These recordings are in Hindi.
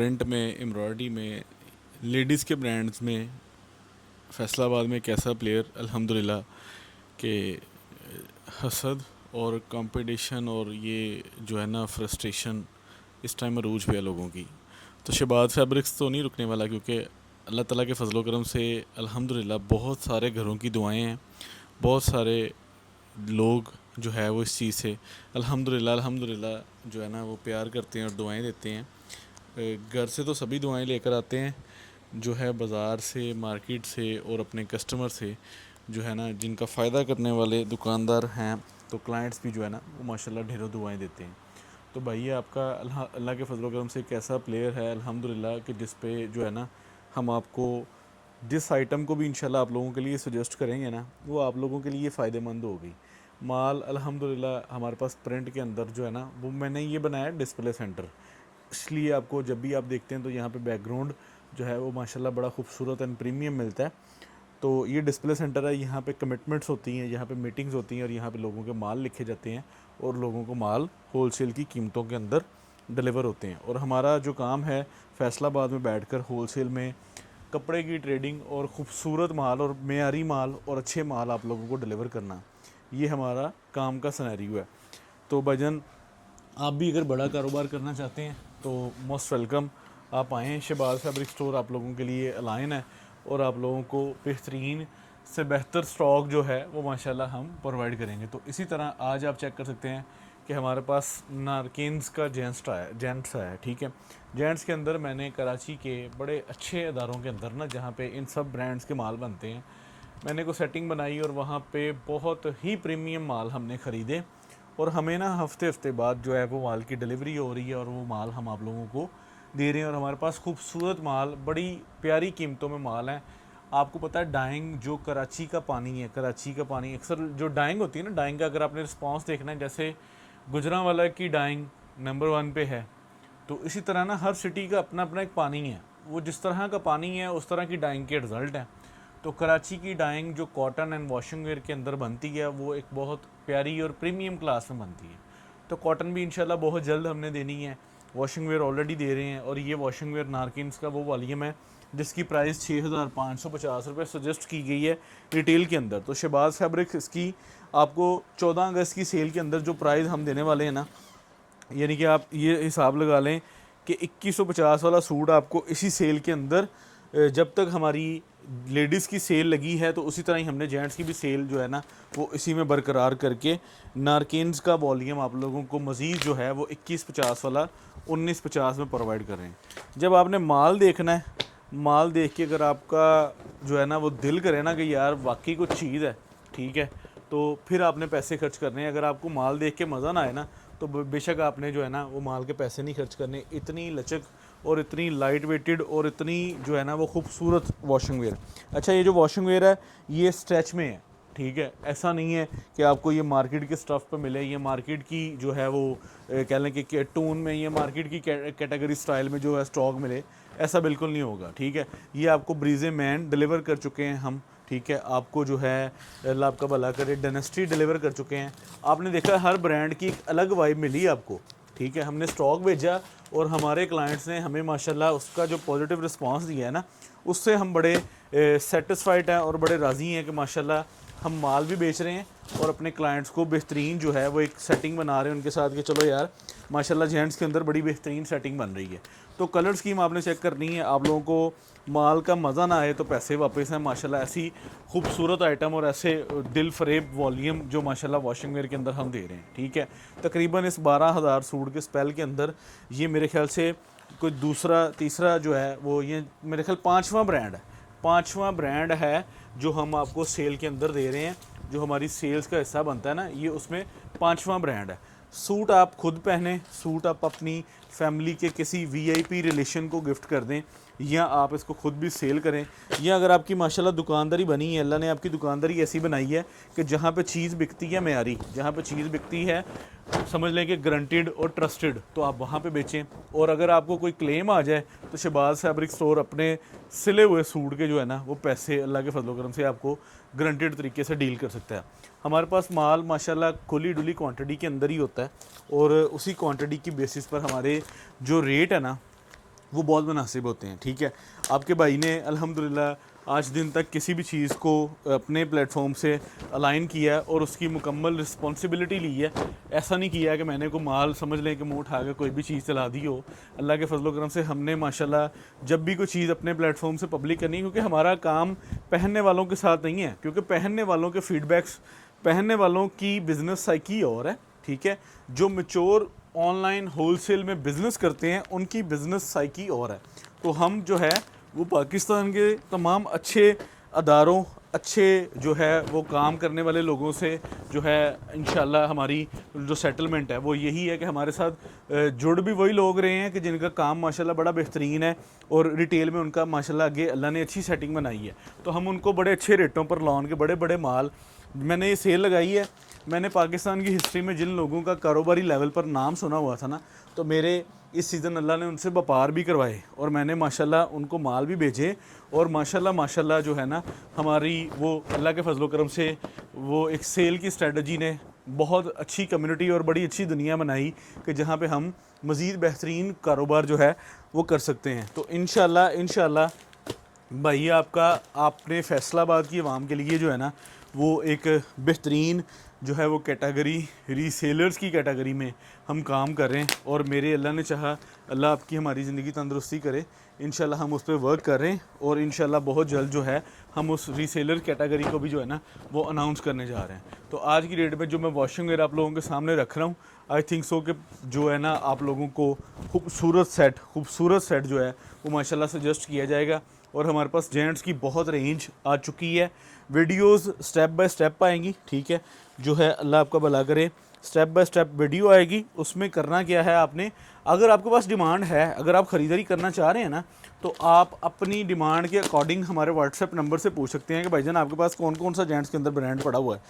प्रिंट में, एम्ब्रॉयडरी में, लेडीज़ के ब्रांड्स में फ़ैसलाबाद में एक ऐसा प्लेयर अल्हम्दुलिल्लाह के हसद और कंपटीशन और ये जो है ना फ्रस्ट्रेशन इस टाइम अरूज पे है लोगों की। तो शहबाज फैब्रिक्स तो नहीं रुकने वाला, क्योंकि अल्लाह ताला के फजल करम से अल्हम्दुलिल्लाह बहुत सारे घरों की दुआएं हैं, बहुत सारे लोग जो है वो इस चीज़ से अल्हम्दुलिल्लाह जो है ना वो प्यार करते हैं और दुआएं देते हैं। घर से तो सभी दुआएं लेकर आते हैं, जो है बाज़ार से, मार्केट से और अपने कस्टमर से जो है ना जिनका फ़ायदा करने वाले दुकानदार हैं, तो क्लाइंट्स भी जो है ना वो माशाल्लाह ढेरों दुआएं देते हैं। तो भाई ये आपका अल्लाह के फजल करम से एक ऐसा प्लेयर है अल्हम्दुलिल्लाह कि जिस पे जो है ना हम आपको जिस आइटम को भी इंशाल्लाह आप लोगों के लिए सजेस्ट करेंगे ना वो आप लोगों के लिए फ़ायदेमंद होगी। माल अल्हम्दुलिल्लाह हमारे पास प्रिंट के अंदर जो है ना वो मैंने ये बनाया डिस्प्ले सेंटर, इसलिए आपको जब भी आप देखते हैं तो यहाँ पे बैकग्राउंड जो है वो माशाल्लाह बड़ा खूबसूरत एंड प्रीमियम मिलता है। तो ये डिस्प्ले सेंटर है, यहाँ पे कमिटमेंट्स होती हैं, यहाँ पे मीटिंग्स होती हैं और यहाँ पे लोगों के माल लिखे जाते हैं और लोगों को माल होलसेल की कीमतों के अंदर डिलीवर होते हैं। और हमारा जो काम है फ़ैसलाबाद में बैठकर होलसेल में कपड़े की ट्रेडिंग और ख़ूबसूरत माल और मेयारी माल और अच्छे माल आप लोगों को डिलीवर करना, ये हमारा काम का सिनेरियो है। तो भाईजान आप भी अगर बड़ा कारोबार करना चाहते हैं तो मोस्ट वेलकम, आप आएँ। शहबाज फैब्रिक स्टोर आप लोगों के लिए अलाइन है और आप लोगों को बेहतरीन से बेहतर स्टॉक जो है वो माशाल्लाह हम प्रोवाइड करेंगे। तो इसी तरह आज आप चेक कर सकते हैं कि हमारे पास नारकिन्स का जेंट्स है, ठीक है। जेंट्स के अंदर मैंने कराची के बड़े अच्छे अदारों के अंदर ना, जहाँ पे इन सब ब्रांड्स के माल बनते हैं, मैंने को सेटिंग बनाई और वहाँ पे बहुत ही प्रीमियम माल हमने ख़रीदे और हमें ना हफ्ते बाद जो है वो माल की डिलीवरी हो रही है और वो माल हम आप लोगों को दे रहे हैं। और हमारे पास खूबसूरत माल, बड़ी प्यारी कीमतों में माल है। आपको पता है डाइंग जो कराची का पानी है, कराची का पानी अक्सर जो डाइंग होती है ना, डाइंग का अगर आपने रिस्पांस देखना है, जैसे गुजरांवाला की डाइंग नंबर 1 पे है, तो इसी तरह ना हर सिटी का अपना अपना एक पानी है, वो जिस तरह का पानी है उस तरह की डाइंग के रिज़ल्ट हैं। तो कराची की डाइंग जो कॉटन एंड वॉशिंग वेयर के अंदर बनती है वो एक बहुत प्यारी और प्रीमियम क्लास में बनती है। तो कॉटन भी इंशाल्लाह बहुत जल्द हमने देनी है, वॉशिंग वेयर ऑलरेडी दे रहे हैं। और ये वॉशिंग वेयर नारकिन्स का वो वॉल्यूम है जिसकी प्राइस 6,550 रुपये सजेस्ट की गई है रिटेल के अंदर। तो शहबाज फैब्रिक्स इसकी आपको 14 अगस्त की सेल के अंदर जो प्राइस हम देने वाले हैं ना, यानी कि आप ये हिसाब लगा लें कि 2150 वाला सूट आपको इसी सेल के अंदर, जब तक हमारी लेडीज़ की सेल लगी है तो उसी तरह ही हमने जेंट्स की भी सेल जो है ना वो इसी में बरकरार करके नारकिन्स का वॉल्यूम आप लोगों को मज़ीद जो है वो 2150 वाला 1950 में प्रोवाइड कर रहे हैं। जब आपने माल देखना है, माल देख के अगर आपका जो है ना वो दिल करे ना कि यार वाकई कुछ चीज़ है, ठीक है, तो फिर आपने पैसे खर्च करने हैं। अगर आपको माल देख के मज़ा ना आए ना तो बेशक आपने जो है ना वो माल के पैसे नहीं खर्च करने। इतनी लचक और इतनी लाइट वेटेड और इतनी जो है ना वो खूबसूरत वॉशिंग वेयर। अच्छा, ये जो वॉशिंग वेयर है ये स्ट्रेच में है, ठीक है, ऐसा नहीं है कि आपको ये मार्केट के स्टफ़ पे मिले, ये मार्केट की जो है वो कह लें कि टून में, ये मार्केट की कैटेगरी स्टाइल में जो है स्टॉक मिले, ऐसा बिल्कुल नहीं होगा, ठीक है। ये आपको ब्रीजे मैन डिलीवर कर चुके हैं हम, ठीक है। आपको जो है अल्लाह आपका भला करे डायनेस्टी डिलीवर कर चुके हैं। आपने देखा हर ब्रांड की एक अलग वाइब मिली आपको, ठीक है। हमने स्टॉक भेजा और हमारे क्लाइंट्स ने हमें माशाल्लाह उसका जो पॉजिटिव रिस्पांस दिया है ना, उससे हम बड़े सेटिस्फाइड हैं और बड़े राज़ी हैं कि माशाल्लाह हम माल भी बेच रहे हैं और अपने क्लाइंट्स को बेहतरीन जो है वो एक सेटिंग बना रहे हैं उनके साथ कि चलो यार माशाल्लाह जेंट्स के अंदर बड़ी बेहतरीन सेटिंग बन रही है। तो कलर स्कीम आपने चेक करनी है। आप लोगों को माल का मज़ा ना आए तो पैसे वापस हैं। माशाल्लाह ऐसी खूबसूरत आइटम और ऐसे दिल फरेब वॉल्यूम जो माशाल्लाह वॉशिंग वेयर के अंदर हम दे रहे हैं, ठीक है। तकरीबन इस 12,000 सूट के स्पेल के अंदर ये मेरे ख्याल से कोई दूसरा तीसरा जो है वो ये मेरे ख्याल पाँचवा ब्रांड है जो हम आपको सेल के अंदर दे रहे हैं। जो हमारी सेल्स का हिस्सा बनता है ना, ये उसमें पाँचवा ब्रांड है। सूट आप खुद पहने, सूट आप अपनी फैमिली के किसी वीआईपी रिलेशन को गिफ्ट कर दें, या आप इसको खुद भी सेल करें, या अगर आपकी माशाल्लाह दुकानदारी बनी है, अल्लाह ने आपकी दुकानदारी ऐसी बनाई है कि जहाँ पे चीज़ बिकती है मेयारी, जहाँ पे चीज़ बिकती है समझ लें कि गारंटीड और ट्रस्टेड, तो आप वहाँ पे बेचें। और अगर आपको कोई क्लेम आ जाए तो शहबाज फैब्रिक स्टोर अपने सिले हुए सूट के जो है ना वो पैसे अल्लाह के फजल करम से आपको गारंटीड तरीके से डील कर सकता है। हमारे पास माल माशाल्लाह खुली डुली क्वांटिटी के अंदर ही होता है और उसी क्वांटिटी की बेसिस पर हमारे जो रेट है ना वो बहुत मुनासिब होते हैं। ठीक है, आपके भाई ने अल्हम्दुलिल्लाह आज दिन तक किसी भी चीज़ को अपने प्लेटफॉर्म से अलाइन किया है और उसकी मुकम्मल रिस्पॉन्सिबिलिटी ली है। ऐसा नहीं किया कि मैंने को माल समझ लें कि मुँह उठा के कोई भी चीज़ चला दी हो। अल्लाह के फजल करम से हमने माशाल्लाह जब भी कोई चीज़ अपने प्लेटफॉर्म से पब्लिक करनी, क्योंकि हमारा काम पहनने वालों के साथ नहीं है, क्योंकि पहनने वालों के फीडबैक्स, पहनने वालों की बिज़नेस साइकी और है। ठीक है, जो मैच्योर ऑनलाइन होलसेल में बिज़नेस करते हैं उनकी बिज़नेस साइकी और है। तो हम जो है वो पाकिस्तान के तमाम अच्छे अदारों, अच्छे जो है वो काम करने वाले लोगों से जो है इंशाल्लाह हमारी जो सेटलमेंट है वो यही है कि हमारे साथ जुड़ भी वही लोग रहे हैं कि जिनका काम माशाल्लाह बड़ा बेहतरीन है और रिटेल में उनका माशाल्लाह आगे अल्लाह ने अच्छी सेटिंग बनाई है। तो हम उनको बड़े अच्छे रेटों पर लॉन के बड़े बड़े माल, मैंने ये सेल लगाई है। मैंने पाकिस्तान की हिस्ट्री में जिन लोगों का कारोबारी लेवल पर नाम सुना हुआ था ना, तो मेरे इस सीज़न अल्लाह ने उनसे व्यापार भी करवाए और मैंने माशाल्लाह उनको माल भी भेजे। और माशाल्लाह माशाल्लाह जो है ना हमारी वो अल्लाह के फजल करम से वो एक सेल की स्ट्रेटजी ने बहुत अच्छी कम्युनिटी और बड़ी अच्छी दुनिया बनाई कि जहाँ पे हम मज़ीद बेहतरीन कारोबार जो है वो कर सकते हैं। तो इंशाल्लाह भाई आपका, आपने फैसलाबाद की आवाम के लिए जो है ना वो एक बेहतरीन जो है वो कैटेगरी रीसेलर्स की कैटेगरी में हम काम कर रहे हैं। और मेरे अल्लाह ने चाहा, अल्लाह आपकी हमारी ज़िंदगी तंदुरुस्ती करे, इंशाल्लाह हम उस पर वर्क कर रहे हैं और इंशाल्लाह बहुत जल्द जो है हम उस रीसेलर कैटेगरी को भी जो है ना वो अनाउंस करने जा रहे हैं। तो आज की डेट में जो मैं वॉशिंग वेयर आप लोगों के सामने रख रहा हूँ, आई थिंक सो कि जो है ना आप लोगों को खूबसूरत सेट जो है वो माशाल्लाह सजेस्ट किया जाएगा। और हमारे पास जेंट्स की बहुत रेंज आ चुकी है। वीडियोस स्टेप बाय स्टेप आएंगी। ठीक है, जो है अल्लाह आपका भला करे, स्टेप बाय स्टेप वीडियो आएगी। उसमें करना क्या है आपने, अगर आपके पास डिमांड है, अगर आप ख़रीदारी करना चाह रहे हैं ना, तो आप अपनी डिमांड के अकॉर्डिंग हमारे व्हाट्सएप नंबर से पूछ सकते हैं कि भाईजान आपके पास कौन कौन सा जेंट्स के अंदर ब्रांड पड़ा हुआ है।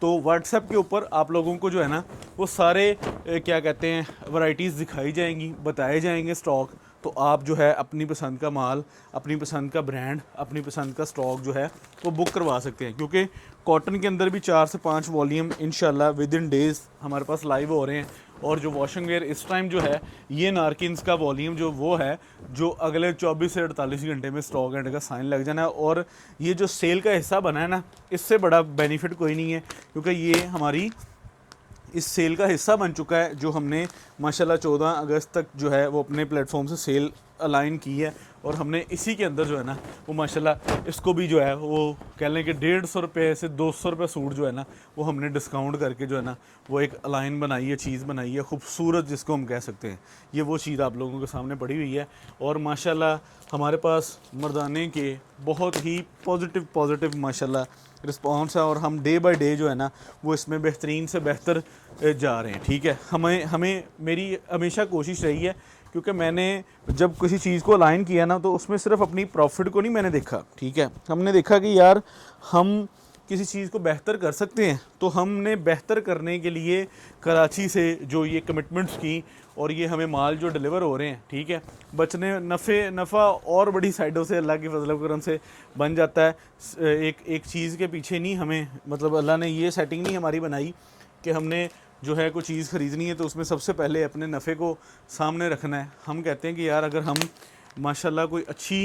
तो व्हाट्सएप के ऊपर आप लोगों को जो है ना वो सारे क्या कहते हैं वैरायटीज़ दिखाई जाएंगी, बताए जाएंगे स्टॉक। तो आप जो है अपनी पसंद का माल, अपनी पसंद का ब्रांड, अपनी पसंद का स्टॉक जो है वो बुक करवा सकते हैं। क्योंकि कॉटन के अंदर भी 4 से 5 वॉल्यूम इंशाल्लाह विद इन डेज़ हमारे पास लाइव हो रहे हैं। और जो वॉशिंग वेयर इस टाइम जो है ये नारकिन्स का वॉल्यूम जो वो है जो अगले 24 से 48 घंटे में स्टॉक एंड का साइन लग जाना है। और ये जो सेल का हिस्सा बना है ना, इससे बड़ा बेनिफिट कोई नहीं है, क्योंकि ये हमारी इस सेल का हिस्सा बन चुका है जो हमने माशाल्लाह 14 अगस्त तक जो है वो अपने प्लेटफॉर्म से सेल अलाइन की है। और हमने इसी के अंदर जो है ना वो माशाल्लाह इसको भी जो है वो कह लें कि 150 रुपये से 200 रुपये सूट जो है ना वो हमने डिस्काउंट करके जो है ना वो एक अलाइन बनाई है, चीज़ बनाई है खूबसूरत, जिसको हम कह सकते हैं। ये वो चीज़ आप लोगों के सामने पड़ी हुई है। और माशाल्लाह हमारे पास मर्दाने के बहुत ही पॉजिटिव माशाल्लाह रिस्पॉन्स है और हम डे बाय डे जो है ना वो इसमें बेहतरीन से बेहतर जा रहे हैं। ठीक है, हमें मेरी हमेशा कोशिश रही है, क्योंकि मैंने जब किसी चीज़ को अलाइन किया ना तो उसमें सिर्फ अपनी प्रॉफिट को नहीं मैंने देखा। ठीक है, हमने देखा कि यार हम किसी चीज़ को बेहतर कर सकते हैं। तो हमने बेहतर करने के लिए कराची से जो ये कमिटमेंट्स की और ये हमें माल जो डिलीवर हो रहे हैं, ठीक है, नफ़ा और बड़ी साइडों से अल्लाह की फजल करम से बन जाता है। एक चीज़ के पीछे नहीं हमें, मतलब अल्लाह ने ये सेटिंग नहीं हमारी बनाई कि हमने जो है कोई चीज़ ख़रीदनी है तो उसमें सबसे पहले अपने नफ़े को सामने रखना है। हम कहते हैं कि यार अगर हम माशाल्लाह कोई अच्छी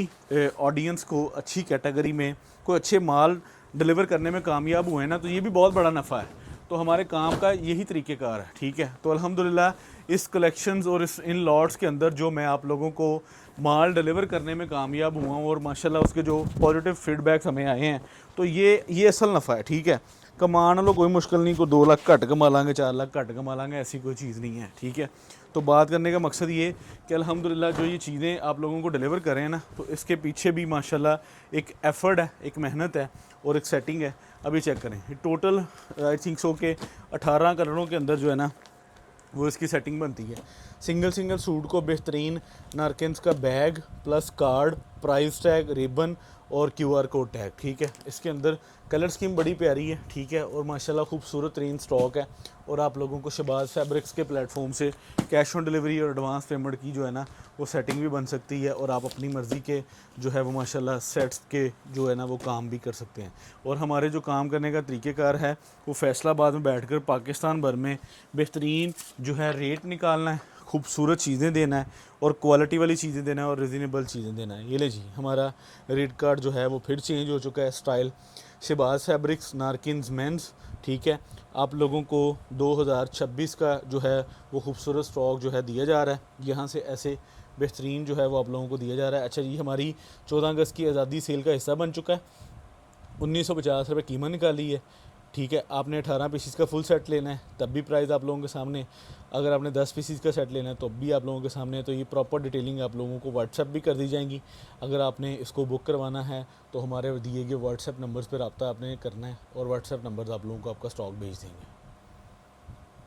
ऑडियंस को अच्छी कैटेगरी में कोई अच्छे माल डिलीवर करने में कामयाब हुए ना, तो ये भी बहुत बड़ा नफ़ा है। तो हमारे काम का यही तरीक़ेकार है। ठीक है, तो अल्हम्दुलिल्लाह इस कलेक्शंस और इन लॉट्स के अंदर जो मैं आप लोगों को माल डिलीवर करने में कामयाब हुआ हूँ और माशाल्लाह उसके जो पॉजिटिव फीडबैक्स हमें आए हैं, तो ये असल नफ़ा है। ठीक है, कमा लो कोई मुश्किल नहीं, कोई 2 लाख घट कमा लांगे, 4 लाख घट कमा लांगे, ऐसी कोई चीज़ नहीं है। ठीक है, तो बात करने का मकसद ये कि अल्हम्दुलिल्लाह जो ये चीज़ें आप लोगों को डिलीवर कर रहे हैं ना, तो इसके पीछे भी माशाल्लाह एक एफ़र्ट है, एक मेहनत है और एक सेटिंग है। अभी चेक करें, टोटल आई थिंक सो के 18 कलरों के अंदर जो है ना वो इसकी सेटिंग बनती है। सिंगल सूट को बेहतरीन नारकिन्स का bag plus card, price tag, ribbon और QR कोड टैग। ठीक है, इसके अंदर कलर स्कीम बड़ी प्यारी है। ठीक है, और माशाल्लाह खूबसूरत तरीन स्टॉक है। और आप लोगों को शबाज फैब्रिक्स के प्लेटफॉर्म से कैश ऑन डिलीवरी और एडवांस पेमेंट की जो है ना वो सेटिंग भी बन सकती है और आप अपनी मर्ज़ी के जो है वो माशाल्लाह सेट्स के जो है ना वो काम भी कर सकते हैं। और हमारे जो काम करने का तरीक़ेकार है वो फैसलाबाद में बैठकर पाकिस्तान भर में बेहतरीन जो है रेट निकालना है खूबसूरत चीज़ें देना है और क्वालिटी वाली चीज़ें देना है और रिजनेबल चीज़ें देना है। ये ले जी, हमारा रेट कार्ड जो है वो फिर चेंज हो चुका है स्टाइल। शहबाज फैब्रिक्स, नारकिन्स मेंस, ठीक है। आप लोगों को 2026 का जो है वो खूबसूरत स्टॉक जो है दिया जा रहा है, यहाँ से ऐसे बेहतरीन जो है वो आप लोगों को दिया जा रहा है। अच्छा जी, हमारी 14 अगस्त की आज़ादी सेल का हिस्सा बन चुका है। 1950 रुपये कीमत निकाली है, ठीक है। आपने 18 पीसीस का फुल सेट लेना है तब भी प्राइस आप लोगों के सामने, अगर आपने 10 पीसीस का सेट लेना है तो भी आप लोगों के सामने। तो ये प्रॉपर डिटेलिंग आप लोगों को व्हाट्सएप भी कर दी जाएंगी। अगर आपने इसको बुक करवाना है तो हमारे दिए गए व्हाट्सएप नंबर्स पर रब्ता आपने करना है और व्हाट्सएप नंबर्स आप लोगों को आपका स्टॉक भेज देंगे।